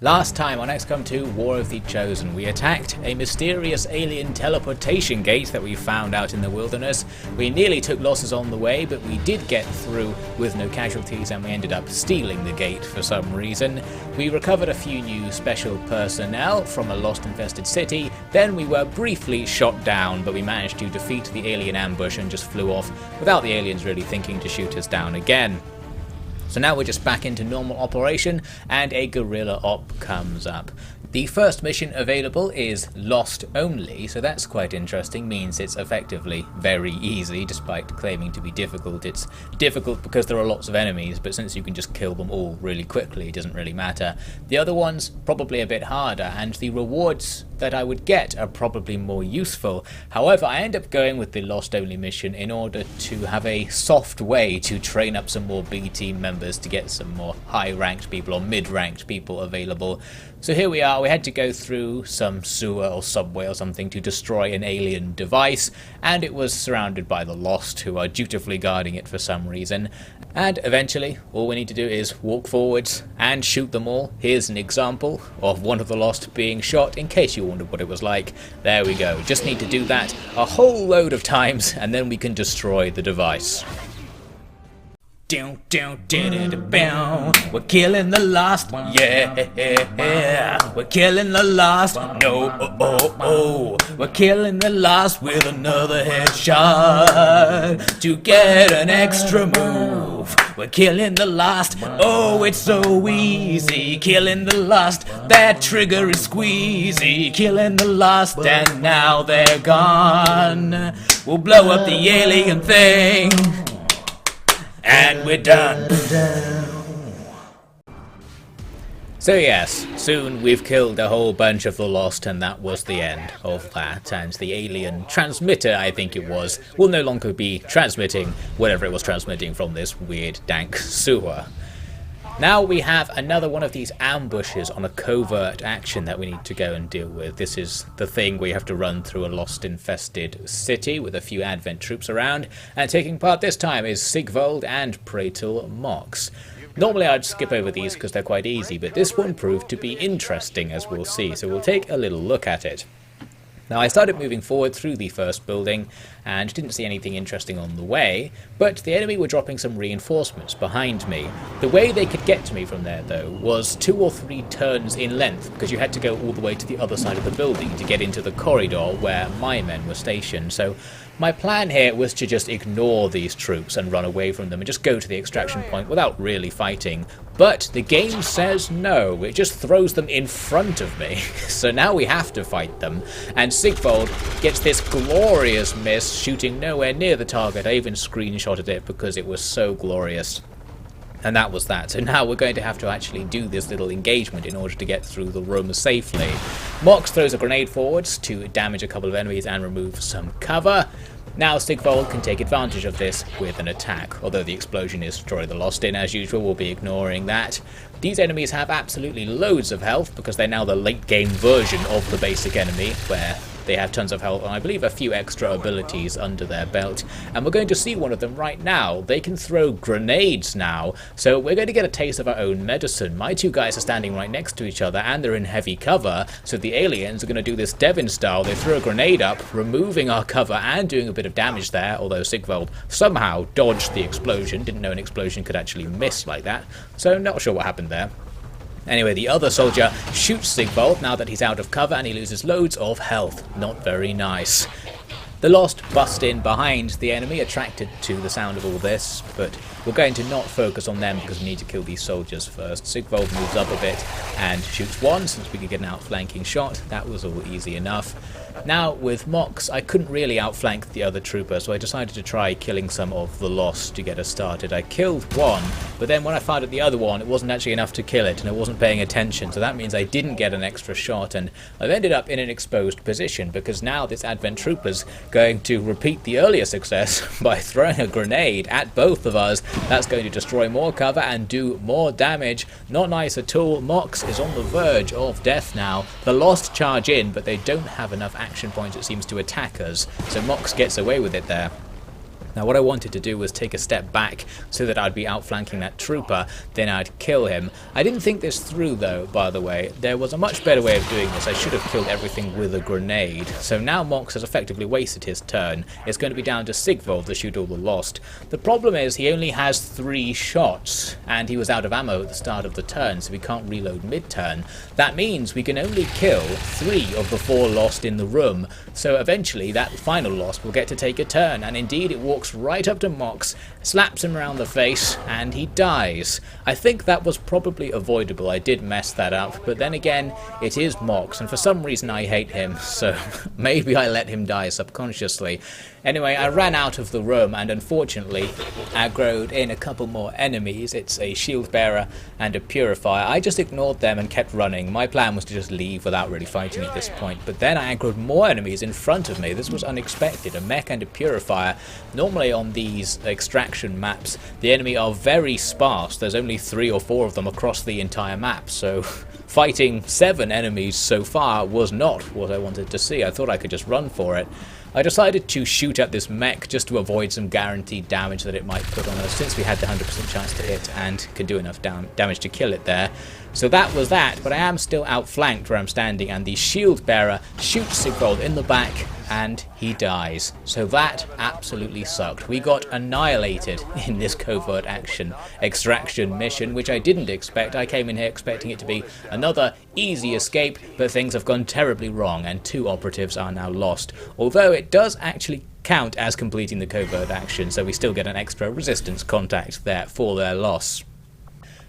Last time on XCOM 2 War of the Chosen, we attacked a mysterious alien teleportation gate that we found out in the wilderness. We nearly took losses on the way, but we did get through with no casualties and we ended up stealing the gate for some reason. We recovered a few new special personnel from a lost infested city, then we were briefly shot down, but we managed to defeat the alien ambush and just flew off without the aliens really thinking to shoot us down again. So now we're just back into normal operation and a guerrilla op comes up. The first mission available is Lost Only, so that's quite interesting, means it's effectively very easy despite claiming to be difficult. It's difficult because there are lots of enemies, but since you can just kill them all really quickly, it doesn't really matter. The other one's probably a bit harder, and the rewards that I would get are probably more useful. However, I end up going with the Lost Only mission in order to have a soft way to train up some more B team members to get some more high-ranked people or mid-ranked people available. So here we are, we had to go through some sewer or subway or something to destroy an alien device, and it was surrounded by the Lost, who are dutifully guarding it for some reason. And eventually, all we need to do is walk forwards and shoot them all. Here's an example of one of the Lost being shot, in case you wondered what it was like. There we go, just need to do that a whole load of times, and then we can destroy the device. We're killing the Lost, yeah. We're killing the Lost, no. We're killing the Lost with another headshot to get an extra move. We're killing the Lost, oh, it's so easy. Killing the Lost, that trigger is squeezy. Killing the Lost, and now they're gone. We'll blow up the alien thing. And we're done. So yes, soon we've killed a whole bunch of the Lost, and that was the end of that. And the alien transmitter, I think it was, will no longer be transmitting whatever it was transmitting from this weird dank sewer. Now we have another one of these ambushes on a covert action that we need to go and deal with. This is the thing where you have to run through a lost-infested city with a few Advent troops around, and taking part this time is Sigvold and Praetor Mox. Normally I'd skip over these because they're quite easy, but this one proved to be interesting, as we'll see, so we'll take a little look at it. Now I started moving forward through the first building and didn't see anything interesting on the way, but the enemy were dropping some reinforcements behind me. The way they could get to me from there though was 2 or 3 turns in length, because you had to go all the way to the other side of the building to get into the corridor where my men were stationed. So my plan here was to just ignore these troops and run away from them and just go to the extraction point without really fighting. But the game says no, it just throws them in front of me. So now we have to fight them, and Sigvold gets this glorious miss, shooting nowhere near the target. I even screenshotted it because it was so glorious. And that was that. So now we're going to have to actually do this little engagement in order to get through the room safely. Mox throws a grenade forwards to damage a couple of enemies and remove some cover. Now Sigvold can take advantage of this with an attack, although the explosion is destroy the Lost in as usual, we'll be ignoring that. These enemies have absolutely loads of health because they're now the late game version of the basic enemy, where they have tons of health and I believe a few extra abilities under their belt. And we're going to see one of them right now. They can throw grenades now, so we're going to get a taste of our own medicine. My 2 guys are standing right next to each other and they're in heavy cover, so the aliens are going to do this Devin style. They throw a grenade up, removing our cover and doing a bit of damage there, although Sigvold somehow dodged the explosion. Didn't know an explosion could actually miss like that, so not sure what happened there. Anyway, the other soldier shoots Sigvold now that he's out of cover and he loses loads of health. Not very nice. The Lost bust in behind the enemy, attracted to the sound of all this, but we're going to not focus on them because we need to kill these soldiers first. Sigvold moves up a bit and shoots one since we could get an outflanking shot. That was all easy enough. Now with Mox, I couldn't really outflank the other trooper, so I decided to try killing some of the Lost to get us started. I killed one, but then when I fired at the other one, it wasn't actually enough to kill it, and I wasn't paying attention, so that means I didn't get an extra shot, and I've ended up in an exposed position, because now this Advent trooper's going to repeat the earlier success by throwing a grenade at both of us. That's going to destroy more cover and do more damage. Not nice at all. Mox is on the verge of death now. The Lost charge in, but they don't have enough action points, it seems, to attack us, so Mox gets away with it there. Now what I wanted to do was take a step back so that I'd be outflanking that trooper, then I'd kill him. I didn't think this through though, by the way. There was a much better way of doing this. I should have killed everything with a grenade. So now Mox has effectively wasted his turn. It's going to be down to Sigvold to shoot all the Lost. The problem is he only has 3 shots, and he was out of ammo at the start of the turn, so we can't reload mid-turn. That means we can only kill 3 of the 4 Lost in the room, so eventually that final Lost will get to take a turn, and indeed it walks right up to Mox, slaps him around the face, and he dies. I think that was probably avoidable. I did mess that up, but then again, it is Mox, and for some reason I hate him, so maybe I let him die subconsciously. Anyway, I ran out of the room and unfortunately aggroed in a couple more enemies. It's a shield bearer and a purifier. I just ignored them and kept running. My plan was to just leave without really fighting at this point, but then I aggroed more enemies in front of me. This was unexpected. A mech and a purifier. Normally on these extraction maps, the enemy are very sparse. There's only 3 or 4 of them across the entire map, so fighting 7 enemies so far was not what I wanted to see. I thought I could just run for it. I decided to shoot at this mech just to avoid some guaranteed damage that it might put on us, since we had the 100% chance to hit and could do enough damage to kill it there. So that was that, but I am still outflanked where I'm standing, and the shield bearer shoots Sigvold in the back and he dies. So that absolutely sucked. We got annihilated in this covert extraction mission, which I didn't expect. I came in here expecting it to be another easy escape, but things have gone terribly wrong and 2 operatives are now lost. Although it does actually count as completing the covert action, so we still get an extra resistance contact there for their loss.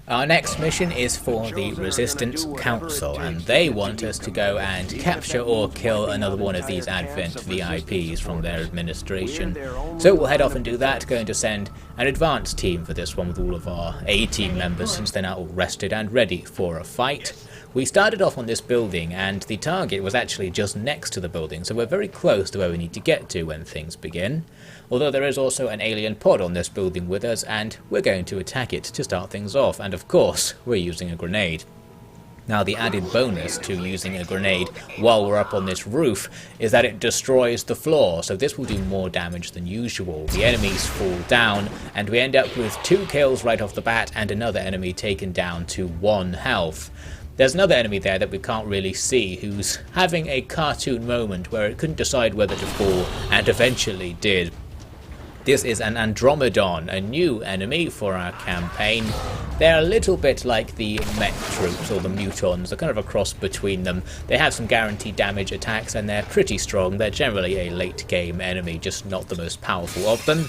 Our next mission is for the Resistance Council, and they want us to go and capture or kill another one of these Advent VIPs from their administration. So we'll head off and do that, going to send an advanced team for this one with all of our A-team members, since they're now all rested and ready for a fight. We started off on this building, and the target was actually just next to the building, so we're very close to where we need to get to when things begin. Although there is also an alien pod on this building with us, and we're going to attack it to start things off, and of course, we're using a grenade. Now the added bonus to using a grenade while we're up on this roof is that it destroys the floor, so this will do more damage than usual. The enemies fall down, and we end up with 2 kills right off the bat, and another enemy taken down to 1 health. There's another enemy there that we can't really see, who's having a cartoon moment where it couldn't decide whether to fall, and eventually did. This is an Andromedon, a new enemy for our campaign. They're a little bit like the mech troops or the mutons, they're kind of a cross between them. They have some guaranteed damage attacks and they're pretty strong. They're generally a late game enemy, just not the most powerful of them.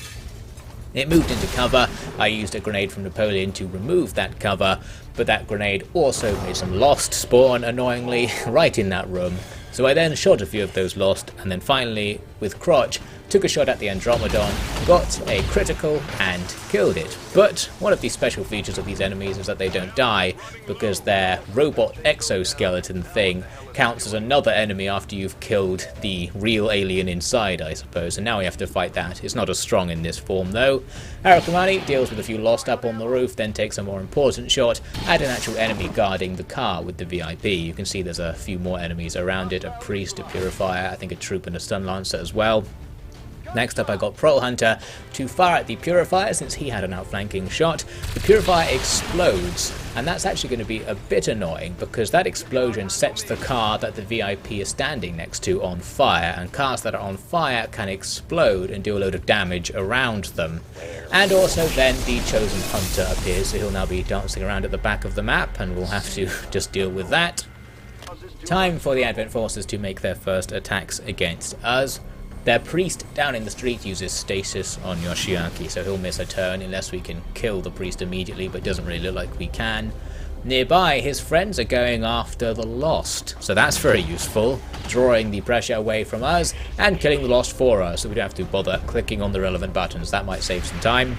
It moved into cover. I used a grenade from Napoleon to remove that cover, but that grenade also made some Lost spawn, annoyingly, right in that room. So I then shot a few of those Lost, and then finally, with Crotch, took a shot at the Andromedon, got a critical, and killed it. But one of the special features of these enemies is that they don't die, because their robot exoskeleton thing counts as another enemy after you've killed the real alien inside, I suppose, and now we have to fight that. It's not as strong in this form, though. Harakamani deals with a few Lost up on the roof, then takes a more important shot at an actual enemy guarding the car with the VIP. You can see there's a few more enemies around it, a priest, a purifier, I think a troop and a stun lancer as well. Next up I got Pro Hunter to fire at the Purifier since he had an outflanking shot. The Purifier explodes, and that's actually going to be a bit annoying because that explosion sets the car that the VIP is standing next to on fire, and cars that are on fire can explode and do a load of damage around them. And also then the Chosen Hunter appears, so he'll now be dancing around at the back of the map and we'll have to just deal with that. Time for the Advent forces to make their first attacks against us. Their priest down in the street uses stasis on Yoshiaki, so he'll miss a turn unless we can kill the priest immediately, but it doesn't really look like we can. Nearby, his friends are going after the Lost, so that's very useful, drawing the pressure away from us and killing the Lost for us, so we don't have to bother clicking on the relevant buttons. That might save some time.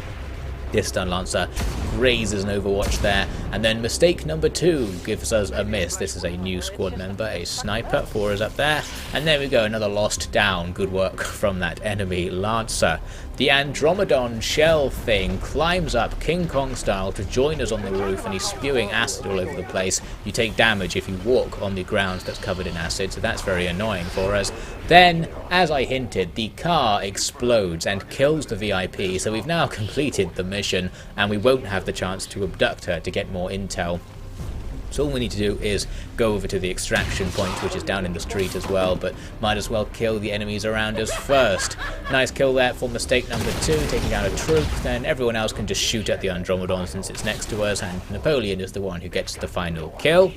This Stun Lancer grazes an Overwatch there, and then mistake number 2 gives us a miss. This is a new squad member, a sniper, 4 is up there, and there we go, another lost down. Good work from that enemy Lancer. The Andromedon shell thing climbs up King Kong style to join us on the roof, and he's spewing acid all over the place. You take damage if you walk on the ground that's covered in acid, so that's very annoying for us. Then, as I hinted, the car explodes and kills the VIP, so we've now completed the mission, and we won't have the chance to abduct her to get more intel. So all we need to do is go over to the extraction point, which is down in the street as well, but might as well kill the enemies around us first. Nice kill there for mistake number 2, taking down a troop. Then everyone else can just shoot at the Andromedon since it's next to us, and Napoleon is the one who gets the final kill.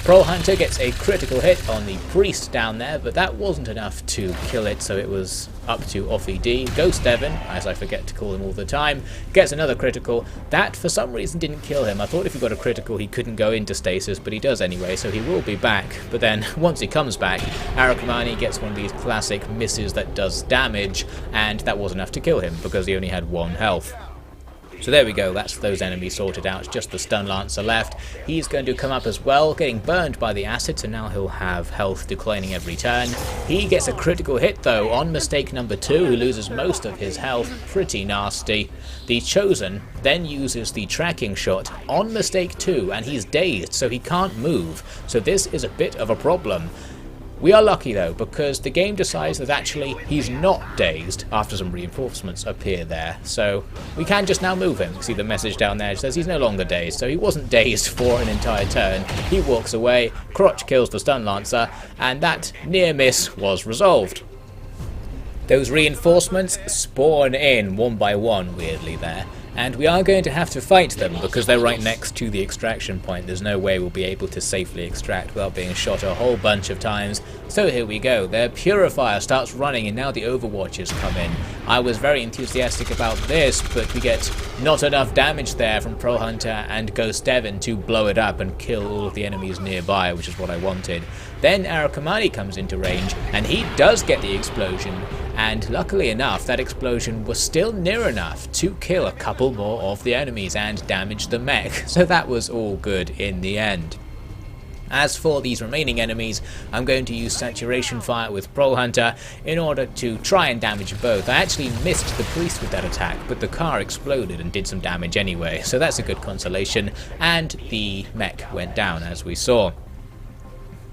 Pro Hunter gets a critical hit on the priest down there, but that wasn't enough to kill it, so it was up to OfficiallyDevin. WotC, as I forget to call him all the time, gets another critical. That, for some reason, didn't kill him. I thought if he got a critical he couldn't go into stasis, but he does anyway, so he will be back. But then, once he comes back, Arakamani gets one of these classic misses that does damage, and that was enough to kill him, because he only had 1 health. So there we go, that's those enemies sorted out, just the Stun Lancer left. He's going to come up as well, getting burned by the acid, so now he'll have health declining every turn. He gets a critical hit though on mistake number 2, who loses most of his health, pretty nasty. The Chosen then uses the tracking shot on mistake 2, and he's dazed, so he can't move, so this is a bit of a problem. We are lucky though, because the game decides that actually he's not dazed after some reinforcements appear there. So we can just now move him. See the message down there, it says he's no longer dazed, so he wasn't dazed for an entire turn. He walks away, Crotch kills the Stun Lancer, and that near miss was resolved. Those reinforcements spawn in one by one, weirdly there. And we are going to have to fight them because they're right next to the extraction point. There's no way we'll be able to safely extract without being shot a whole bunch of times. So here we go. Their purifier starts running and now the Overwatches come in. I was very enthusiastic about this, but we get not enough damage there from Pro Hunter and WotC to blow it up and kill all of the enemies nearby, which is what I wanted. Then Arakamani comes into range and he does get the explosion, and luckily enough that explosion was still near enough to kill a couple more of the enemies and damage the mech, so that was all good in the end. As for these remaining enemies, I'm going to use Saturation Fire with Pro Hunter in order to try and damage both. I actually missed the priest with that attack, but the car exploded and did some damage anyway, so that's a good consolation, and the mech went down as we saw.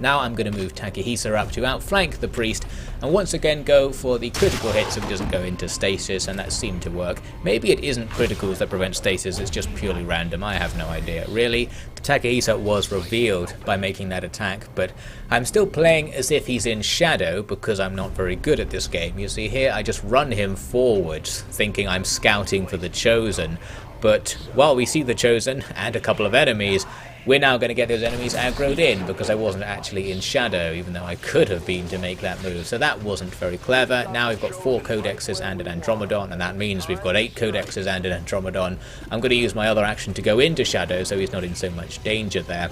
Now I'm going to move Takehisa up to outflank the priest and once again go for the critical hit so he doesn't go into stasis, and that seemed to work. Maybe it isn't criticals that prevent stasis, it's just purely random, I have no idea. Really, Takehisa was revealed by making that attack, but I'm still playing as if he's in shadow because I'm not very good at this game. You see here I just run him forwards thinking I'm scouting for the Chosen, but while we see the Chosen and a couple of enemies, we're now going to get those enemies aggroed in because I wasn't actually in shadow, even though I could have been to make that move. So that wasn't very clever. Now we've got 4 codexes and an Andromedon, and that means we've got 8 codexes and an Andromedon. I'm going to use my other action to go into shadow so he's not in so much danger there.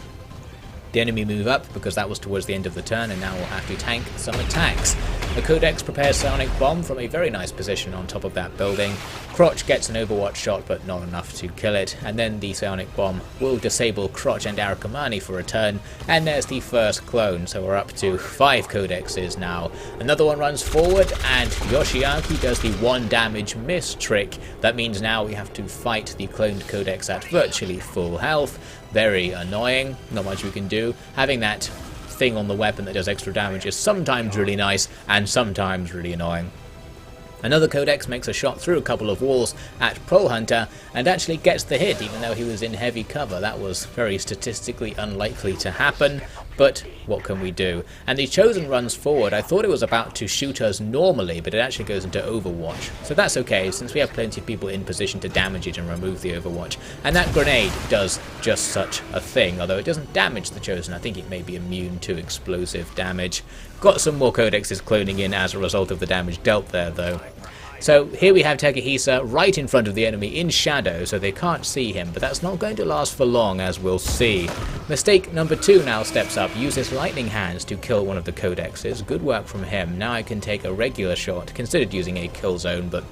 The enemy move up because that was towards the end of the turn, and now we'll have to tank some attacks. The Codex prepares Psionic Bomb from a very nice position on top of that building. Crotch gets an Overwatch shot, but not enough to kill it, and then the Psionic Bomb will disable Crotch and Arakamani for a turn, and there's the first clone, so we're up to 5 Codexes now. Another one runs forward, and Yoshiaki does the 1 damage miss trick. That means now we have to fight the cloned Codex at virtually full health. Very annoying, not much we can do. Having that thing on the weapon that does extra damage is sometimes really nice and sometimes really annoying. Another Codex makes a shot through a couple of walls at Pro Hunter and actually gets the hit even though he was in heavy cover. That was very statistically unlikely to happen, but what can we do? And the Chosen runs forward. I thought it was about to shoot us normally, but it actually goes into Overwatch. So that's okay, since we have plenty of people in position to damage it and remove the Overwatch. And that grenade does just such a thing, although it doesn't damage the Chosen. I think it may be immune to explosive damage. Got some more Codexes cloning in as a result of the damage dealt there, though. So here we have Takehisa right in front of the enemy in shadow, so they can't see him, but that's not going to last for long, as we'll see. Mistake number 2 now steps up, uses Lightning Hands to kill one of the Codexes. Good work from him. Now I can take a regular shot. Considered using a kill zone, but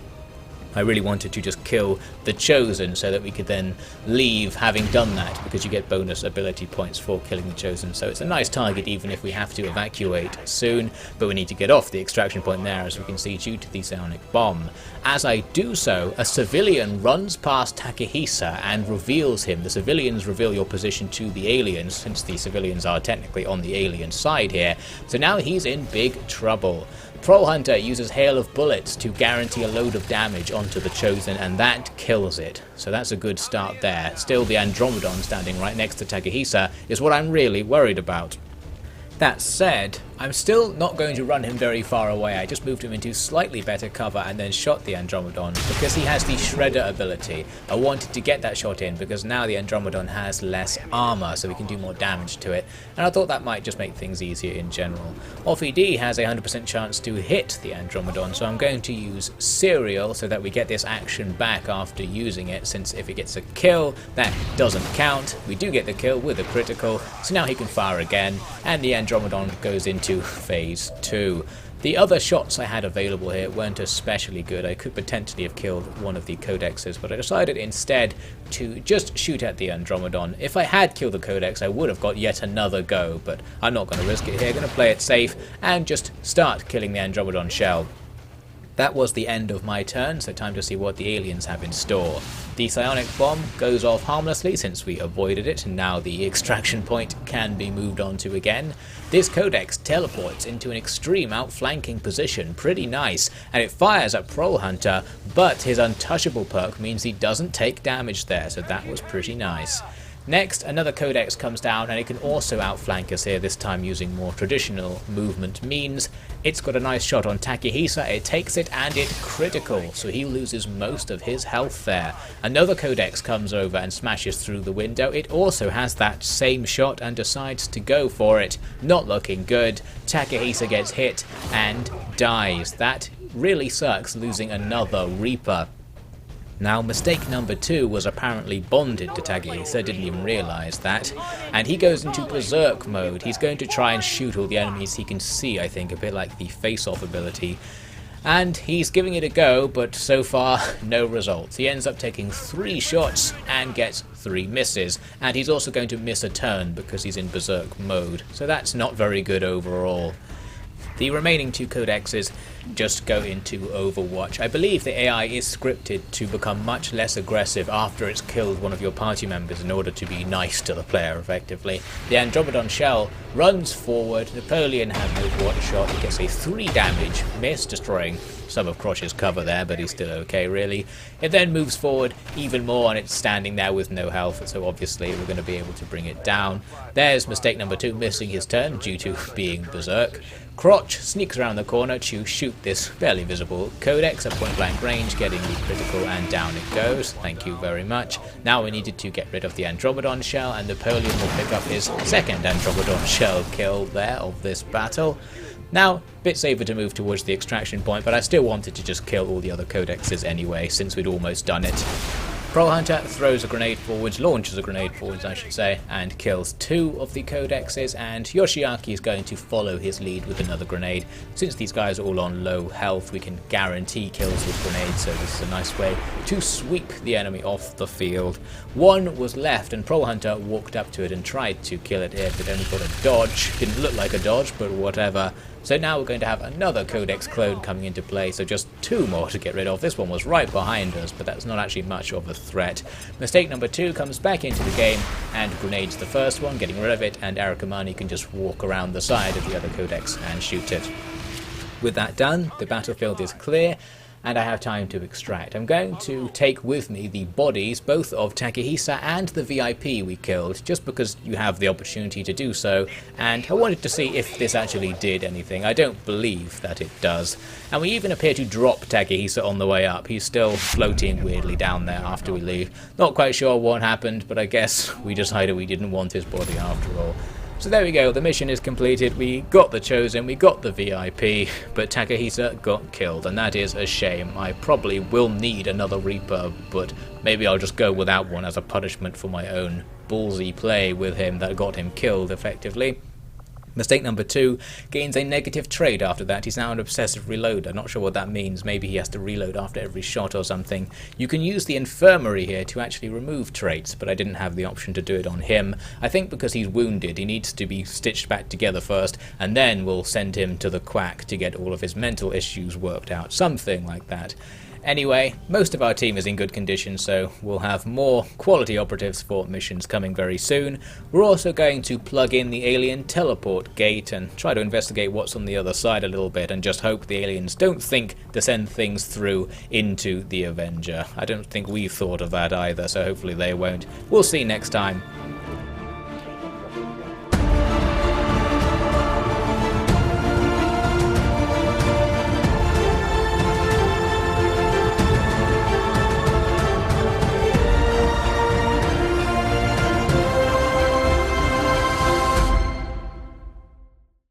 I really wanted to just kill the Chosen so that we could then leave having done that, because you get bonus ability points for killing the Chosen. So it's a nice target even if we have to evacuate soon, but we need to get off the extraction point there, as we can see, due to the psionic bomb. As I do so, a civilian runs past Takehisa and reveals him. The civilians reveal your position to the aliens, since the civilians are technically on the alien side here, so now he's in big trouble. Troll Hunter uses Hail of Bullets to guarantee a load of damage onto the Chosen, and that kills it. So that's a good start there. Still, the Andromedon standing right next to Takehisa is what I'm really worried about. That said, I'm still not going to run him very far away. I just moved him into slightly better cover and then shot the Andromedon because he has the Shredder ability. I wanted to get that shot in because now the Andromedon has less armor, so we can do more damage to it, and I thought that might just make things easier in general. OffiD has a 100% chance to hit the Andromedon, so I'm going to use Serial so that we get this action back after using it, since if it gets a kill, that doesn't count. We do get the kill with a critical, so now he can fire again, and the Andromedon goes into phase 2. The other shots I had available here weren't especially good. I could potentially have killed one of the codexes, but I decided instead to just shoot at the Andromedon. If I had killed the codex, I would have got yet another go, but I'm not going to risk it here. I'm going to play it safe and just start killing the Andromedon shell. That was the end of my turn, so time to see what the aliens have in store. The psionic bomb goes off harmlessly since we avoided it, and now the extraction point can be moved on to again. This codex teleports into an extreme outflanking position, pretty nice, and it fires at Troll Hunter, but his untouchable perk means he doesn't take damage there, so that was pretty nice. Next, another codex comes down, and it can also outflank us here, this time using more traditional movement means. It's got a nice shot on Takehisa, it takes it, and it critical, so he loses most of his health there. Another codex comes over and smashes through the window. It also has that same shot and decides to go for it. Not looking good. Takehisa gets hit and dies. That really sucks, losing another Reaper. Now, mistake number 2 was apparently bonded to Takehisa, didn't even realise that, and he goes into berserk mode. He's going to try and shoot all the enemies he can see, I think, a bit like the face-off ability. And he's giving it a go, but so far, no results. He ends up taking 3 shots and gets 3 misses, and he's also going to miss a turn because he's in berserk mode, so that's not very good overall. The remaining 2 codexes just go into Overwatch. I believe the AI is scripted to become much less aggressive after it's killed one of your party members in order to be nice to the player, effectively. The Andromedon shell runs forward. Napoleon has an Overwatch shot. He gets a 3 damage miss, destroying some of Crotch's cover there, but he's still okay, really. It then moves forward even more, and it's standing there with no health, so obviously we're going to be able to bring it down. There's mistake number 2, missing his turn due to being berserk. Crotch sneaks around the corner to shoot this barely visible codex at point blank range, getting the critical, and down it goes. Thank you very much. Now we needed to get rid of the Andromedon shell, and Napoleon will pick up his second Andromedon shell kill there of this battle. Now, bit safer to move towards the extraction point, but I still wanted to just kill all the other codexes anyway, since we'd almost done it. Troll Hunter throws a grenade forwards, launches a grenade forwards I should say, and kills 2 of the codexes, and Yoshiaki is going to follow his lead with another grenade. Since these guys are all on low health, we can guarantee kills with grenades, so this is a nice way to sweep the enemy off the field. 1 was left, and Troll Hunter walked up to it and tried to kill it here, but only got a dodge. Didn't look like a dodge, but whatever. So now we're going to have another codex clone coming into play, so just 2 more to get rid of. This one was right behind us, but that's not actually much of a threat. Mistake number 2 comes back into the game and grenades the first one, getting rid of it, and Arakamani can just walk around the side of the other codex and shoot it. With that done, the battlefield is clear, and I have time to extract. I'm going to take with me the bodies, both of Takehisa and the VIP we killed, just because you have the opportunity to do so, and I wanted to see if this actually did anything. I don't believe that it does. And we even appear to drop Takehisa on the way up. He's still floating weirdly down there after we leave. Not quite sure what happened, but I guess we decided we didn't want his body after all. So there we go, the mission is completed, we got the Chosen, we got the VIP, but Takehisa got killed, and that is a shame. I probably will need another Reaper, but maybe I'll just go without one as a punishment for my own ballsy play with him that got him killed, effectively. Mistake number 2, gains a negative trait after that. He's now an obsessive reloader. Not sure what that means. Maybe he has to reload after every shot or something. You can use the infirmary here to actually remove traits, but I didn't have the option to do it on him. I think because he's wounded, he needs to be stitched back together first, and then we'll send him to the quack to get all of his mental issues worked out. Something like that. Anyway, most of our team is in good condition, so we'll have more quality operatives for missions coming very soon. We're also going to plug in the alien teleport gate and try to investigate what's on the other side a little bit, and just hope the aliens don't think to send things through into the Avenger. I don't think we've thought of that either, so hopefully they won't. We'll see next time